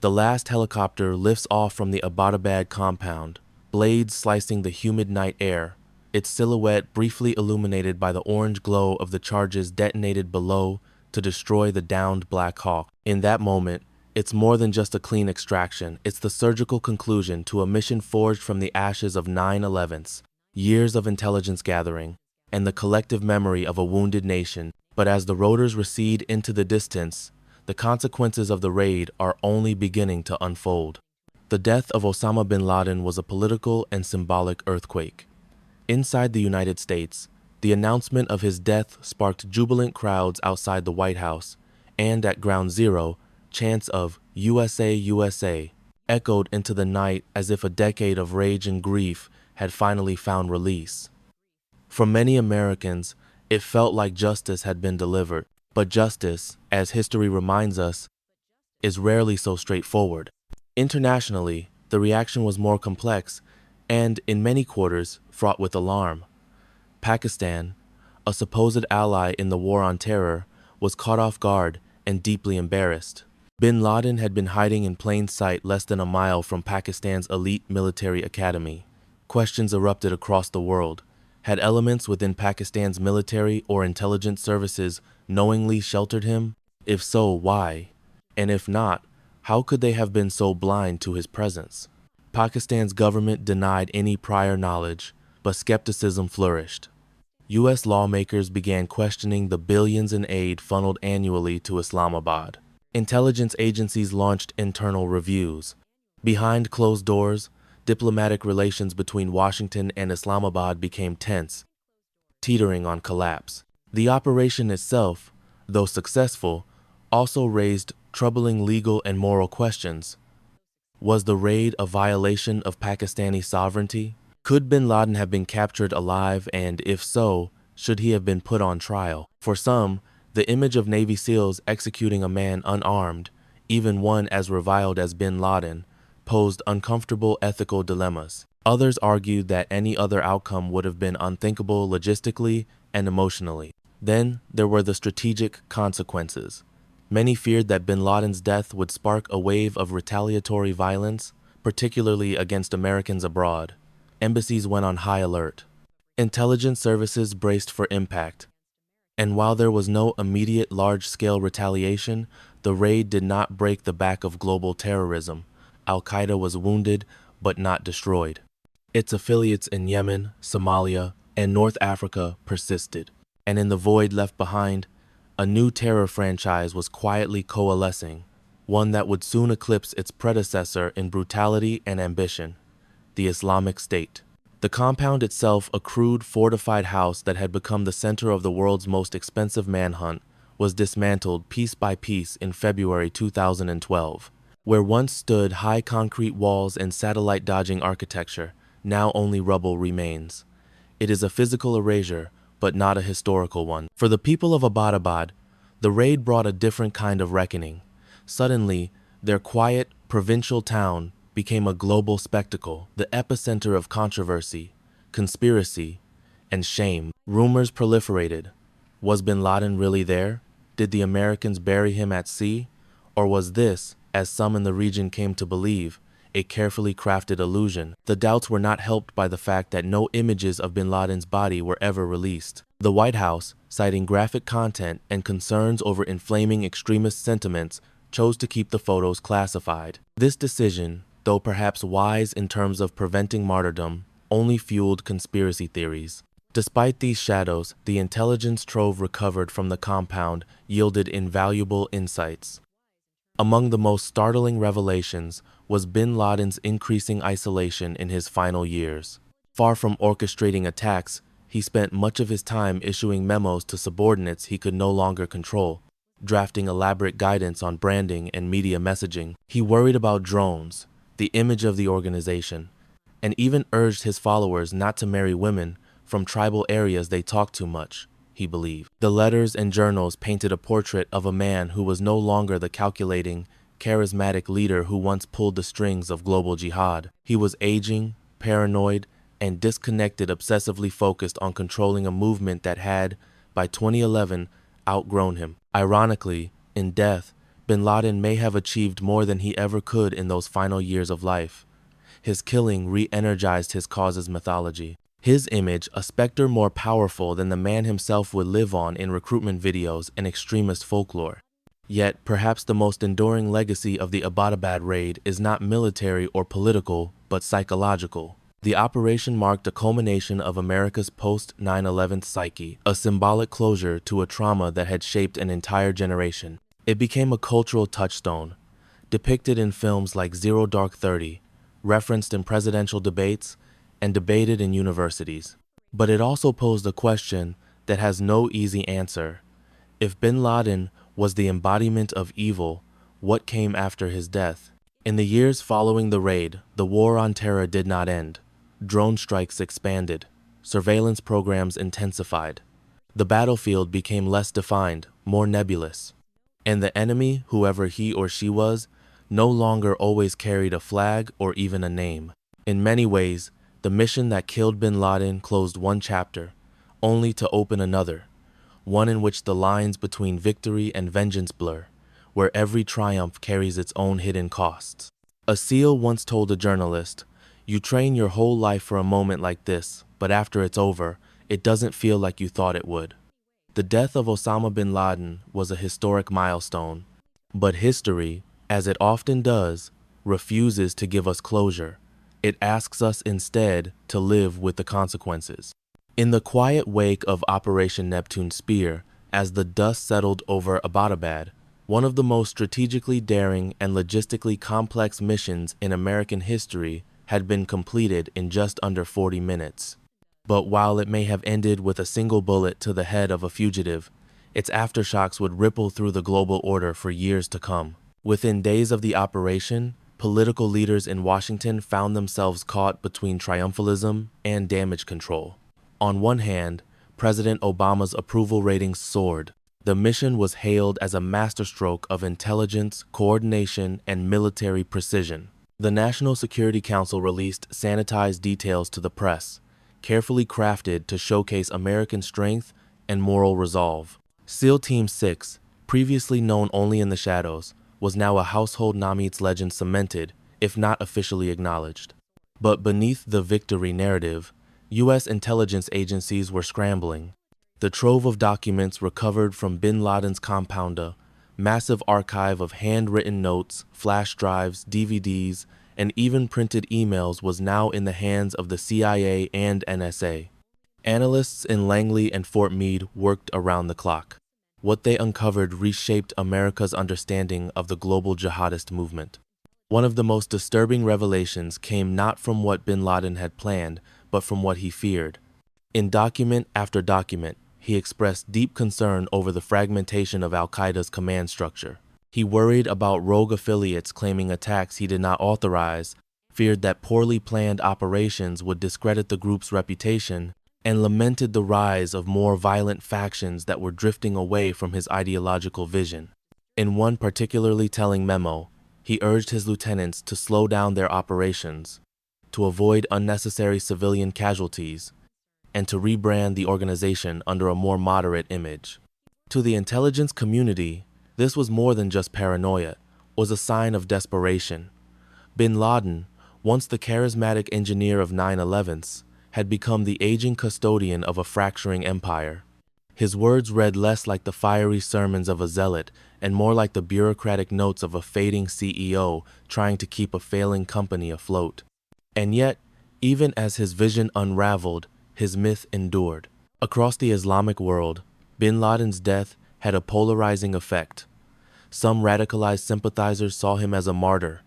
The last helicopter lifts off from the Abbottabad compound, blades slicing the humid night air, its silhouette briefly illuminated by the orange glow of the charges detonated below to destroy the downed Black Hawk. In that moment, it's more than just a clean extraction. It's the surgical conclusion to a mission forged from the ashes of 9/11s, years of intelligence gathering, and the collective memory of a wounded nation. But as the rotors recede into the distance, the consequences of the raid are only beginning to unfold. The death of Osama bin Laden was a political and symbolic earthquake. Inside the United States, the announcement of his death sparked jubilant crowds outside the White House, and at Ground Zero, chants of USA, USA echoed into the night as if a decade of rage and grief had finally found release. For many Americans, it felt like justice had been delivered, but justice, as history reminds us, is rarely so straightforward. Internationally, the reaction was more complex and, in many quarters, fraught with alarm. Pakistan, a supposed ally in the war on terror, was caught off guard and deeply embarrassed. Bin Laden had been hiding in plain sight less than a mile from Pakistan's elite military academy. Questions erupted across the world. Had elements within Pakistan's military or intelligence services knowingly sheltered him? If so, why? And if not, how could they have been so blind to his presence? Pakistan's government denied any prior knowledge, but skepticism flourished. U.S. lawmakers began questioning the billions in aid funneled annually to Islamabad. Intelligence agencies launched internal reviews. Behind closed doors, diplomatic relations between Washington and Islamabad became tense, teetering on collapse. The operation itself, though successful, also raised troubling legal and moral questions. Was the raid a violation of Pakistani sovereignty? Could bin Laden have been captured alive, and if so, should he have been put on trial? For some, the image of Navy SEALs executing a man unarmed, even one as reviled as bin Laden, posed uncomfortable ethical dilemmas. Others argued that any other outcome would have been unthinkable logistically and emotionally. Then there were the strategic consequences. Many feared that bin Laden's death would spark a wave of retaliatory violence, particularly against Americans abroad. Embassies went on high alert. Intelligence services braced for impact. And while there was no immediate large-scale retaliation, the raid did not break the back of global terrorism. Al-Qaeda was wounded, but not destroyed. Its affiliates in Yemen, Somalia, and North Africa persisted. And in the void left behind, a new terror franchise was quietly coalescing, one that would soon eclipse its predecessor in brutality and ambition, the Islamic State. The compound itself, a crude, fortified house that had become the center of the world's most expensive manhunt, was dismantled piece by piece in February 2012. Where once stood high concrete walls and satellite-dodging architecture, now only rubble remains. It is a physical erasure, but not a historical one. For the people of Abbottabad, the raid brought a different kind of reckoning. Suddenly, their quiet, provincial town became a global spectacle, the epicenter of controversy, conspiracy, and shame. Rumors proliferated. Was bin Laden really there? Did the Americans bury him at sea? Or was this, as some in the region came to believe, a carefully crafted illusion? The doubts were not helped by the fact that no images of bin Laden's body were ever released. The White House, citing graphic content and concerns over inflaming extremist sentiments, chose to keep the photos classified. This decision, though perhaps wise in terms of preventing martyrdom, only fueled conspiracy theories. Despite these shadows, the intelligence trove recovered from the compound yielded invaluable insights. Among the most startling revelations was bin Laden's increasing isolation in his final years. Far from orchestrating attacks, he spent much of his time issuing memos to subordinates he could no longer control, drafting elaborate guidance on branding and media messaging. He worried about drones, the image of the organization, and even urged his followers not to marry women from tribal areas they talked too much, he believed. The letters and journals painted a portrait of a man who was no longer the calculating, charismatic leader who once pulled the strings of global jihad. He was aging, paranoid, and disconnected, obsessively focused on controlling a movement that had, by 2011, outgrown him. Ironically, in death, bin Laden may have achieved more than he ever could in those final years of life. His killing re-energized his cause's mythology. His image, a specter more powerful than the man himself, would live on in recruitment videos and extremist folklore. Yet, perhaps the most enduring legacy of the Abbottabad raid is not military or political, but psychological. The operation marked a culmination of America's post-9/11 psyche, a symbolic closure to a trauma that had shaped an entire generation. It became a cultural touchstone, depicted in films like Zero Dark 30, referenced in presidential debates, and debated in universities. But it also posed a question that has no easy answer. If bin Laden was the embodiment of evil, what came after his death? In the years following the raid, the war on terror did not end. Drone strikes expanded. Surveillance programs intensified. The battlefield became less defined, more nebulous. And the enemy, whoever he or she was, no longer always carried a flag or even a name. In many ways, the mission that killed bin Laden closed one chapter, only to open another, one in which the lines between victory and vengeance blur, where every triumph carries its own hidden costs. A SEAL once told a journalist, "You train your whole life for a moment like this, but after it's over, it doesn't feel like you thought it would." The death of Osama bin Laden was a historic milestone, but history, as it often does, refuses to give us closure. It asks us instead to live with the consequences. In the quiet wake of Operation Neptune Spear, as the dust settled over Abbottabad, one of the most strategically daring and logistically complex missions in American history had been completed in just under 40 minutes. But while it may have ended with a single bullet to the head of a fugitive, its aftershocks would ripple through the global order for years to come. Within days of the operation, political leaders in Washington found themselves caught between triumphalism and damage control. On one hand, President Obama's approval ratings soared. The mission was hailed as a masterstroke of intelligence, coordination, and military precision. The National Security Council released sanitized details to the press, carefully crafted to showcase American strength and moral resolve. SEAL Team 6, previously known only in the shadows, was now a household name, its legend cemented, if not officially acknowledged. But beneath the victory narrative, U.S. intelligence agencies were scrambling. The trove of documents recovered from bin Laden's compound, a massive archive of handwritten notes, flash drives, DVDs, and even printed emails, was now in the hands of the CIA and NSA. Analysts in Langley and Fort Meade worked around the clock. What they uncovered reshaped America's understanding of the global jihadist movement. One of the most disturbing revelations came not from what bin Laden had planned, but from what he feared. In document after document, he expressed deep concern over the fragmentation of al-Qaeda's command structure. He worried about rogue affiliates claiming attacks he did not authorize, feared that poorly planned operations would discredit the group's reputation, and lamented the rise of more violent factions that were drifting away from his ideological vision. In one particularly telling memo, he urged his lieutenants to slow down their operations, to avoid unnecessary civilian casualties, and to rebrand the organization under a more moderate image. To the intelligence community, this was more than just paranoia, it was a sign of desperation. Bin Laden, once the charismatic engineer of 9/11s, had become the aging custodian of a fracturing empire. His words read less like the fiery sermons of a zealot and more like the bureaucratic notes of a fading CEO trying to keep a failing company afloat. And yet, even as his vision unraveled, his myth endured. Across the Islamic world, bin Laden's death had a polarizing effect. Some radicalized sympathizers saw him as a martyr,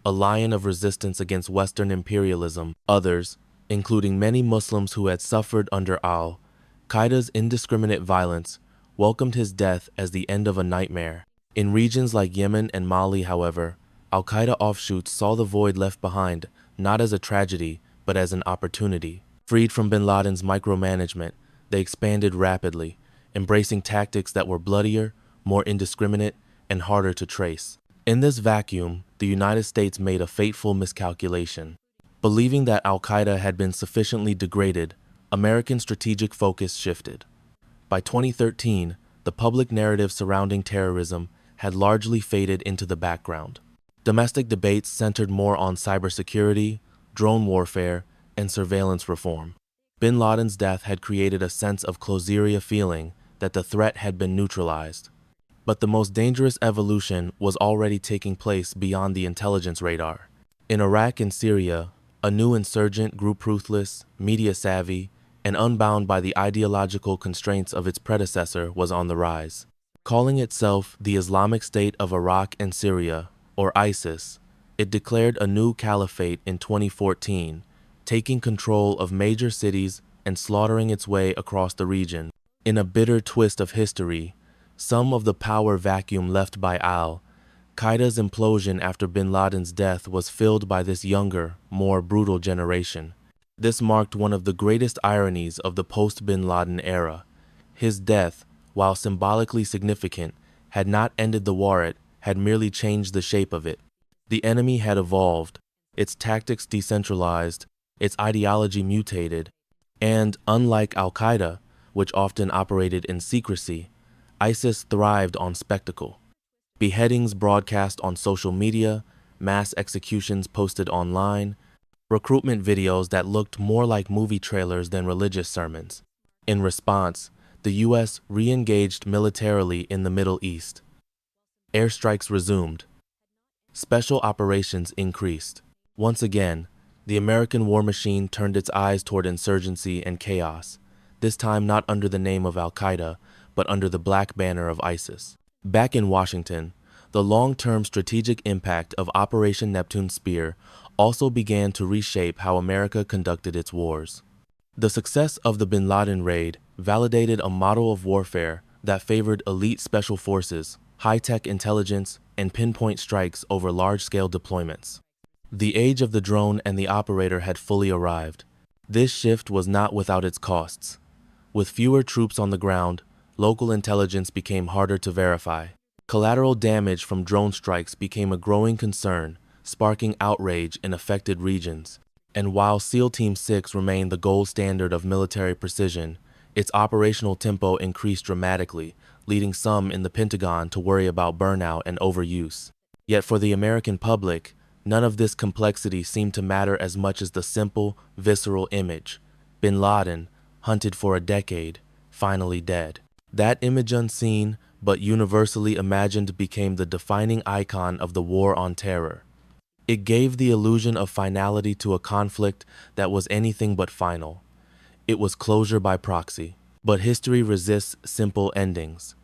a lion of resistance against Western imperialism. Others, including many Muslims who had suffered under al-Qaeda's indiscriminate violence, welcomed his death as the end of a nightmare. In regions like Yemen and Mali, however, al-Qaeda offshoots saw the void left behind not as a tragedy, but as an opportunity. Freed from bin Laden's micromanagement, they expanded rapidly, embracing tactics that were bloodier, more indiscriminate, and harder to trace. In this vacuum, the United States made a fateful miscalculation. Believing that al-Qaeda had been sufficiently degraded, American strategic focus shifted. By 2013, the public narrative surrounding terrorism had largely faded into the background. Domestic debates centered more on cybersecurity, drone warfare, and surveillance reform. Bin Laden's death had created a sense of closure feeling that the threat had been neutralized. But the most dangerous evolution was already taking place beyond the intelligence radar. In Iraq and Syria, a new insurgent group ruthless, media-savvy, and unbound by the ideological constraints of its predecessor was on the rise. Calling itself the Islamic State of Iraq and Syria, or ISIS, it declared a new caliphate in 2014, taking control of major cities and slaughtering its way across the region. In a bitter twist of history, some of the power vacuum left by al-Qaeda's implosion after bin Laden's death was filled by this younger, more brutal generation. This marked one of the greatest ironies of the post-bin Laden era. His death, while symbolically significant, had not ended the war, it had merely changed the shape of it. The enemy had evolved, its tactics decentralized, its ideology mutated, and, unlike al-Qaeda, which often operated in secrecy, ISIS thrived on spectacle. Beheadings broadcast on social media, mass executions posted online, recruitment videos that looked more like movie trailers than religious sermons. In response, the U.S. re-engaged militarily in the Middle East. Airstrikes resumed. Special operations increased. Once again, the American war machine turned its eyes toward insurgency and chaos, this time not under the name of al-Qaeda, but under the black banner of ISIS. Back in Washington, the long-term strategic impact of Operation Neptune Spear also began to reshape how America conducted its wars. The success of the bin Laden raid validated a model of warfare that favored elite special forces, high-tech intelligence, and pinpoint strikes over large-scale deployments. The age of the drone and the operator had fully arrived. This shift was not without its costs. With fewer troops on the ground, local intelligence became harder to verify. Collateral damage from drone strikes became a growing concern, sparking outrage in affected regions. And while SEAL Team 6 remained the gold standard of military precision, its operational tempo increased dramatically, leading some in the Pentagon to worry about burnout and overuse. Yet for the American public, none of this complexity seemed to matter as much as the simple, visceral image. Bin Laden, hunted for a decade, finally dead. That image, unseen but universally imagined, became the defining icon of the war on terror. It gave the illusion of finality to a conflict that was anything but final. It was closure by proxy. But history resists simple endings.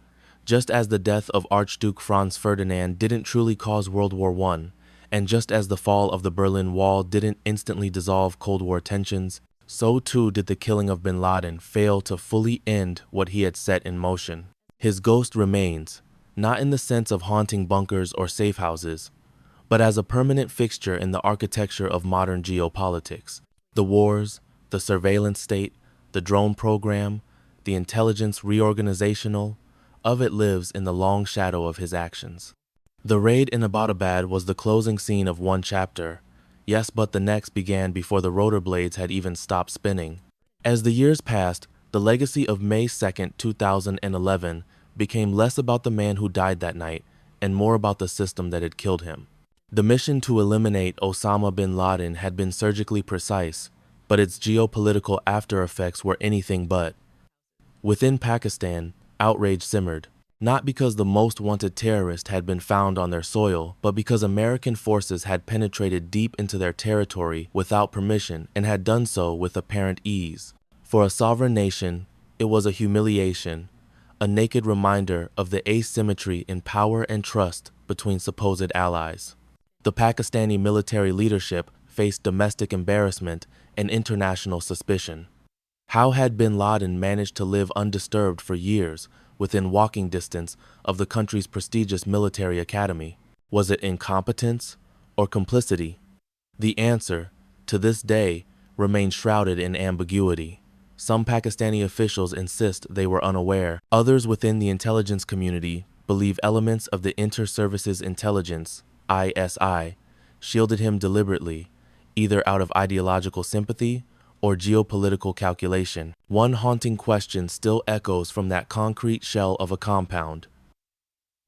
Just as the death of Archduke Franz Ferdinand didn't truly cause World War I, and just as the fall of the Berlin Wall didn't instantly dissolve Cold War tensions, so too did the killing of bin Laden fail to fully end what he had set in motion. His ghost remains, not in the sense of haunting bunkers or safe houses, but as a permanent fixture in the architecture of modern geopolitics. The wars, the surveillance state, the drone program, the intelligence reorganizational, of it lives in the long shadow of his actions. The raid in Abbottabad was the closing scene of one chapter. Yes, but the next began before the rotor blades had even stopped spinning. As the years passed, the legacy of May 2, 2011 became less about the man who died that night and more about the system that had killed him. The mission to eliminate Osama bin Laden had been surgically precise, but its geopolitical after-effects were anything but. Within Pakistan, outrage simmered, not because the most wanted terrorist had been found on their soil, but because American forces had penetrated deep into their territory without permission and had done so with apparent ease. For a sovereign nation, it was a humiliation, a naked reminder of the asymmetry in power and trust between supposed allies. The Pakistani military leadership faced domestic embarrassment and international suspicion. How had bin Laden managed to live undisturbed for years within walking distance of the country's prestigious military academy? Was it incompetence or complicity? The answer, to this day, remains shrouded in ambiguity. Some Pakistani officials insist they were unaware. Others within the intelligence community believe elements of the Inter-Services Intelligence, ISI, shielded him deliberately, either out of ideological sympathy or geopolitical calculation. One haunting question still echoes from that concrete shell of a compound.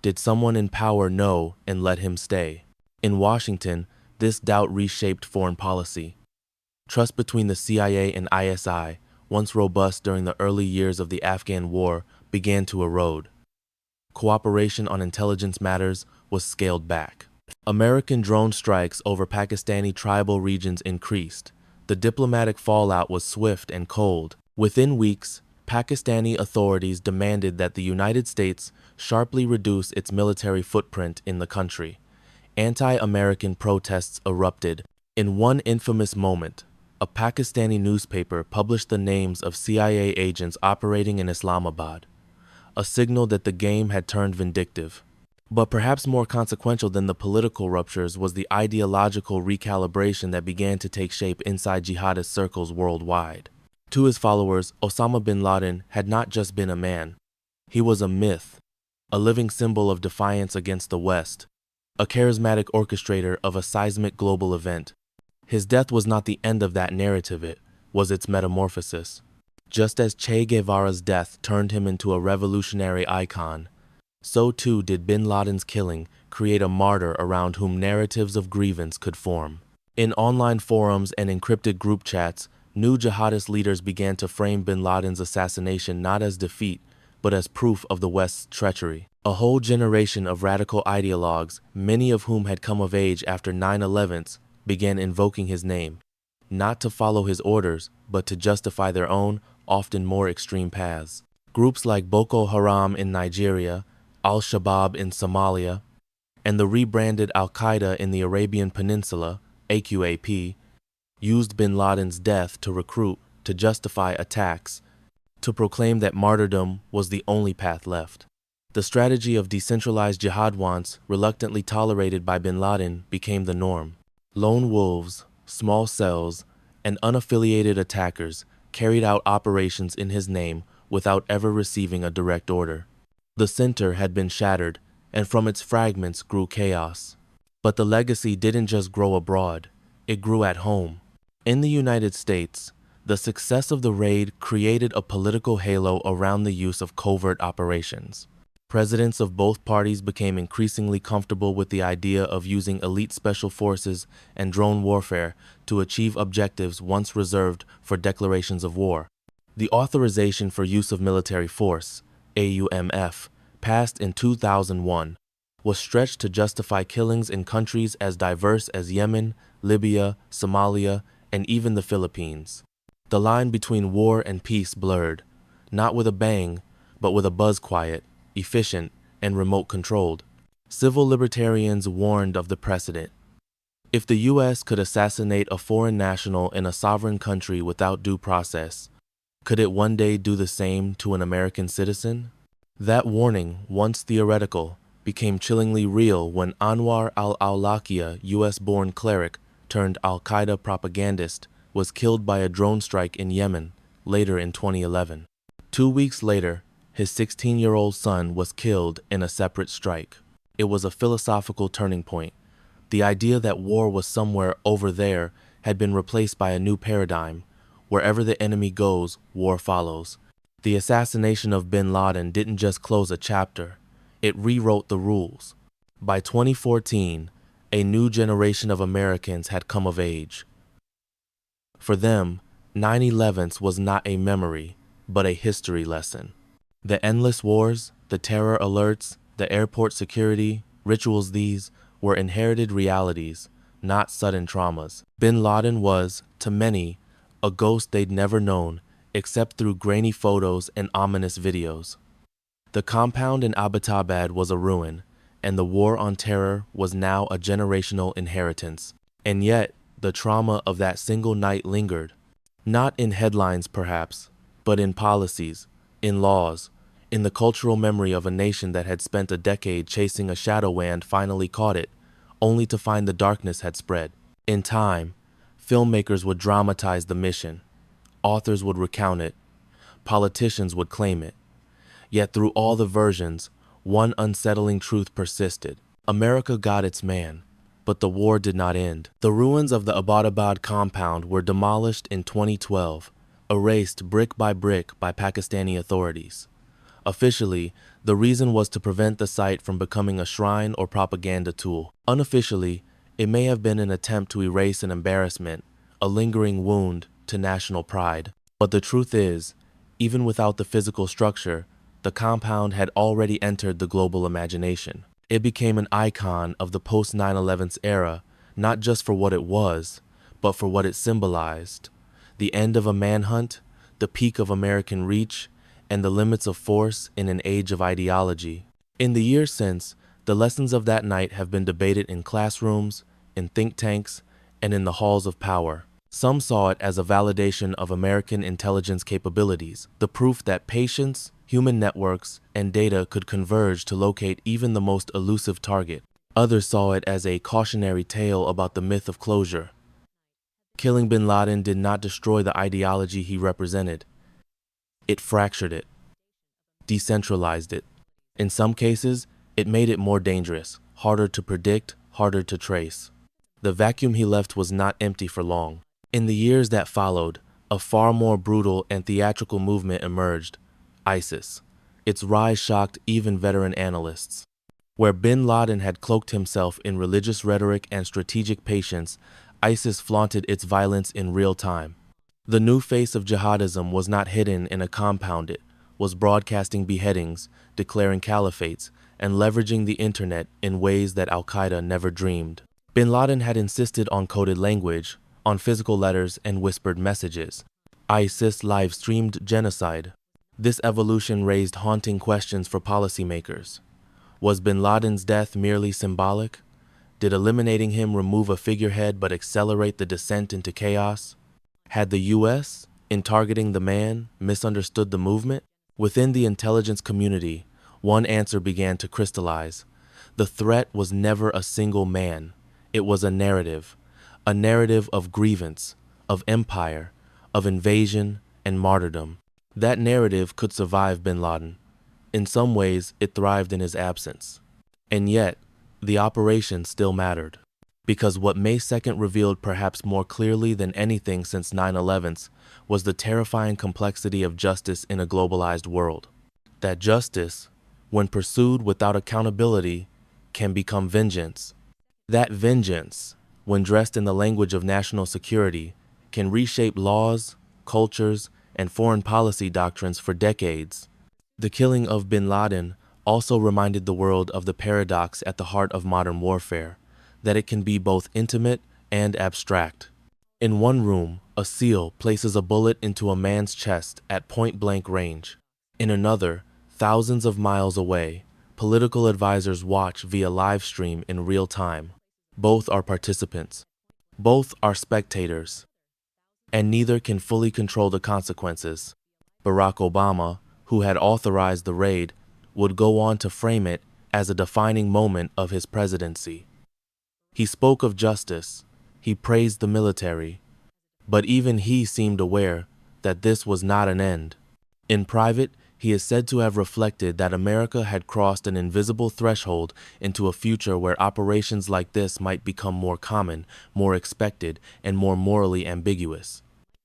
Did someone in power know and let him stay? In Washington, this doubt reshaped foreign policy. Trust between the CIA and ISI, once robust during the early years of the Afghan war, began to erode. Cooperation on intelligence matters was scaled back. American drone strikes over Pakistani tribal regions increased. The diplomatic fallout was swift and cold. Within weeks, Pakistani authorities demanded that the United States sharply reduce its military footprint in the country. Anti-American protests erupted. In one infamous moment, a Pakistani newspaper published the names of CIA agents operating in Islamabad, a signal that the game had turned vindictive. But perhaps more consequential than the political ruptures was the ideological recalibration that began to take shape inside jihadist circles worldwide. To his followers, Osama bin Laden had not just been a man. He was a myth, a living symbol of defiance against the West, a charismatic orchestrator of a seismic global event. His death was not the end of that narrative, it was its metamorphosis. Just as Che Guevara's death turned him into a revolutionary icon, so too did bin Laden's killing create a martyr around whom narratives of grievance could form. In online forums and encrypted group chats, new jihadist leaders began to frame bin Laden's assassination not as defeat, but as proof of the West's treachery. A whole generation of radical ideologues, many of whom had come of age after 9/11s, began invoking his name, not to follow his orders, but to justify their own, often more extreme paths. Groups like Boko Haram in Nigeria, Al-Shabaab in Somalia, and the rebranded Al-Qaeda in the Arabian Peninsula, AQAP, used bin Laden's death to recruit, to justify attacks, to proclaim that martyrdom was the only path left. The strategy of decentralized jihad, once reluctantly tolerated by bin Laden, became the norm. Lone wolves, small cells, and unaffiliated attackers carried out operations in his name without ever receiving a direct order. The center had been shattered, and from its fragments grew chaos. But the legacy didn't just grow abroad, it grew at home. In the United States, the success of the raid created a political halo around the use of covert operations. Presidents of both parties became increasingly comfortable with the idea of using elite special forces and drone warfare to achieve objectives once reserved for declarations of war. The authorization for use of military force, AUMF, passed in 2001, was stretched to justify killings in countries as diverse as Yemen, Libya, Somalia, and even the Philippines. The line between war and peace blurred, not with a bang, but with a buzz, quiet, efficient, and remote-controlled. Civil libertarians warned of the precedent. If the U.S. could assassinate a foreign national in a sovereign country without due process, could it one day do the same to an American citizen? That warning, once theoretical, became chillingly real when Anwar al-Awlaki, U.S.-born cleric turned al-Qaeda propagandist, was killed by a drone strike in Yemen, later in 2011. 2 weeks later, his 16-year-old son was killed in a separate strike. It was a philosophical turning point. The idea that war was somewhere over there had been replaced by a new paradigm. Wherever the enemy goes, war follows. The assassination of bin Laden didn't just close a chapter, it rewrote the rules. By 2014, a new generation of Americans had come of age. For them, 9/11s was not a memory, but a history lesson. The endless wars, the terror alerts, the airport security, rituals, these were inherited realities, not sudden traumas. Bin Laden was, to many, a ghost they'd never known, except through grainy photos and ominous videos. The compound in Abbottabad was a ruin, and the war on terror was now a generational inheritance. And yet, the trauma of that single night lingered, not in headlines perhaps, but in policies, in laws, in the cultural memory of a nation that had spent a decade chasing a shadow and finally caught it, only to find the darkness had spread. In time, filmmakers would dramatize the mission, authors would recount it, politicians would claim it. Yet through all the versions, one unsettling truth persisted. America got its man, but the war did not end. The ruins of the Abbottabad compound were demolished in 2012, erased brick by Pakistani authorities. Officially, the reason was to prevent the site from becoming a shrine or propaganda tool. Unofficially, it may have been an attempt to erase an embarrassment, a lingering wound to national pride. But the truth is, even without the physical structure, the compound had already entered the global imagination. It became an icon of the post-9/11 era, not just for what it was, but for what it symbolized: the end of a manhunt, the peak of American reach, and the limits of force in an age of ideology. In the years since, the lessons of that night have been debated in classrooms, in think tanks, and in the halls of power. Some saw it as a validation of American intelligence capabilities, the proof that patience, human networks, and data could converge to locate even the most elusive target. Others saw it as a cautionary tale about the myth of closure. Killing bin Laden did not destroy the ideology he represented. It fractured it, decentralized it. In some cases, it made it more dangerous, harder to predict, harder to trace. The vacuum he left was not empty for long. In the years that followed, a far more brutal and theatrical movement emerged: ISIS. Its rise shocked even veteran analysts. Where bin Laden had cloaked himself in religious rhetoric and strategic patience, ISIS flaunted its violence in real time. The new face of jihadism was not hidden in a compound. It was broadcasting beheadings, declaring caliphates, and leveraging the internet in ways that Al-Qaeda never dreamed. Bin Laden had insisted on coded language, on physical letters and whispered messages. ISIS live-streamed genocide. This evolution raised haunting questions for policymakers. Was bin Laden's death merely symbolic? Did eliminating him remove a figurehead but accelerate the descent into chaos? Had the U.S., in targeting the man, misunderstood the movement? Within the intelligence community, one answer began to crystallize. The threat was never a single man. It was a narrative of grievance, of empire, of invasion and martyrdom. That narrative could survive bin Laden. In some ways, it thrived in his absence. And yet, the operation still mattered. Because what May 2nd revealed perhaps more clearly than anything since 9/11 was the terrifying complexity of justice in a globalized world. That justice, when pursued without accountability, can become vengeance. That vengeance, when dressed in the language of national security, can reshape laws, cultures, and foreign policy doctrines for decades. The killing of bin Laden also reminded the world of the paradox at the heart of modern warfare, that it can be both intimate and abstract. In one room, a SEAL places a bullet into a man's chest at point-blank range. In another, thousands of miles away, political advisors watch via live stream in real time. Both are participants. Both are spectators. And neither can fully control the consequences. Barack Obama, who had authorized the raid, would go on to frame it as a defining moment of his presidency. He spoke of justice. He praised the military. But even he seemed aware that this was not an end. In private, he is said to have reflected that America had crossed an invisible threshold into a future where operations like this might become more common, more expected, and more morally ambiguous.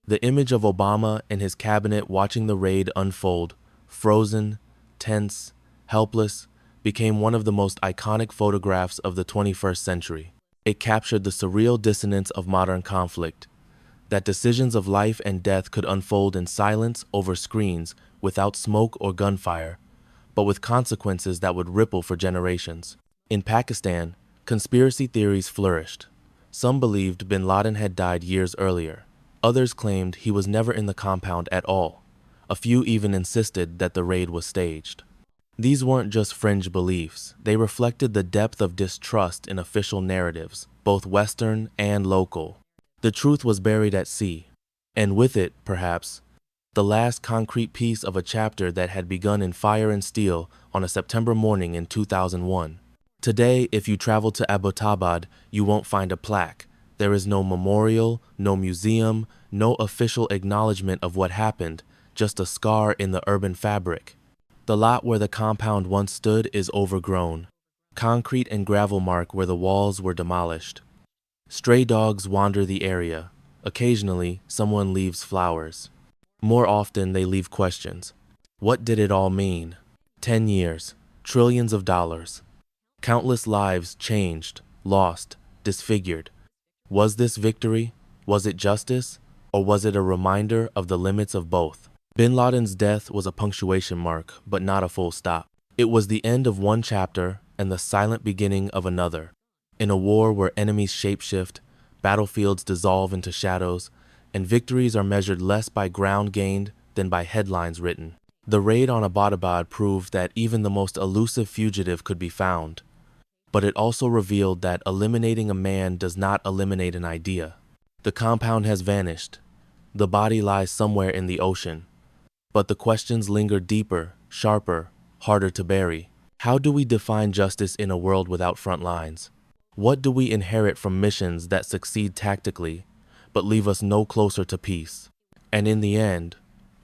The image of Obama and his cabinet watching the raid unfold, frozen, tense, helpless, became one of the most iconic photographs of the 21st century. It captured the surreal dissonance of modern conflict, that decisions of life and death could unfold in silence over screens without smoke or gunfire, but with consequences that would ripple for generations. In Pakistan, conspiracy theories flourished. Some believed bin Laden had died years earlier. Others claimed he was never in the compound at all. A few even insisted that the raid was staged. These weren't just fringe beliefs. They reflected the depth of distrust in official narratives, both Western and local. The truth was buried at sea, and with it, perhaps, the last concrete piece of a chapter that had begun in fire and steel on a September morning in 2001. Today, if you travel to Abbottabad, you won't find a plaque. There is no memorial, no museum, no official acknowledgement of what happened, just a scar in the urban fabric. The lot where the compound once stood is overgrown. Concrete and gravel mark where the walls were demolished. Stray dogs wander the area. Occasionally, someone leaves flowers. More often, they leave questions. What did it all mean? 10 years, trillions of dollars. Countless lives changed, lost, disfigured. Was this victory? Was it justice? Or was it a reminder of the limits of both? Bin Laden's death was a punctuation mark, but not a full stop. It was the end of one chapter and the silent beginning of another. In a war where enemies shapeshift, battlefields dissolve into shadows, and victories are measured less by ground gained than by headlines written. The raid on Abbottabad proved that even the most elusive fugitive could be found. But it also revealed that eliminating a man does not eliminate an idea. The compound has vanished. The body lies somewhere in the ocean. But the questions linger deeper, sharper, harder to bury. How do we define justice in a world without front lines? What do we inherit from missions that succeed tactically, but leave us no closer to peace? And in the end,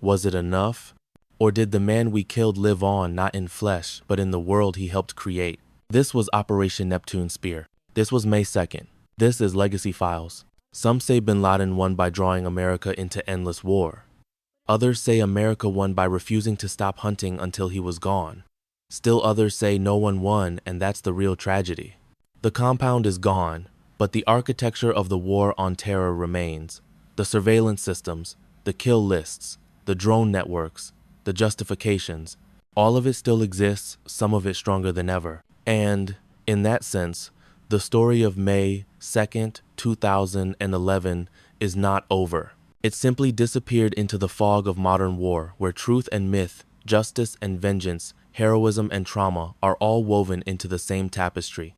was it enough? Or did the man we killed live on not in flesh, but in the world he helped create? This was Operation Neptune Spear. This was May 2nd. This is Legacy Files. Some say Bin Laden won by drawing America into endless war. Others say America won by refusing to stop hunting until he was gone. Still others say no one won, and that's the real tragedy. The compound is gone, but the architecture of the war on terror remains. The surveillance systems, the kill lists, the drone networks, the justifications, all of it still exists, some of it stronger than ever. And, in that sense, the story of May 2nd, 2011 is not over. It simply disappeared into the fog of modern war, where truth and myth, justice and vengeance, heroism and trauma are all woven into the same tapestry.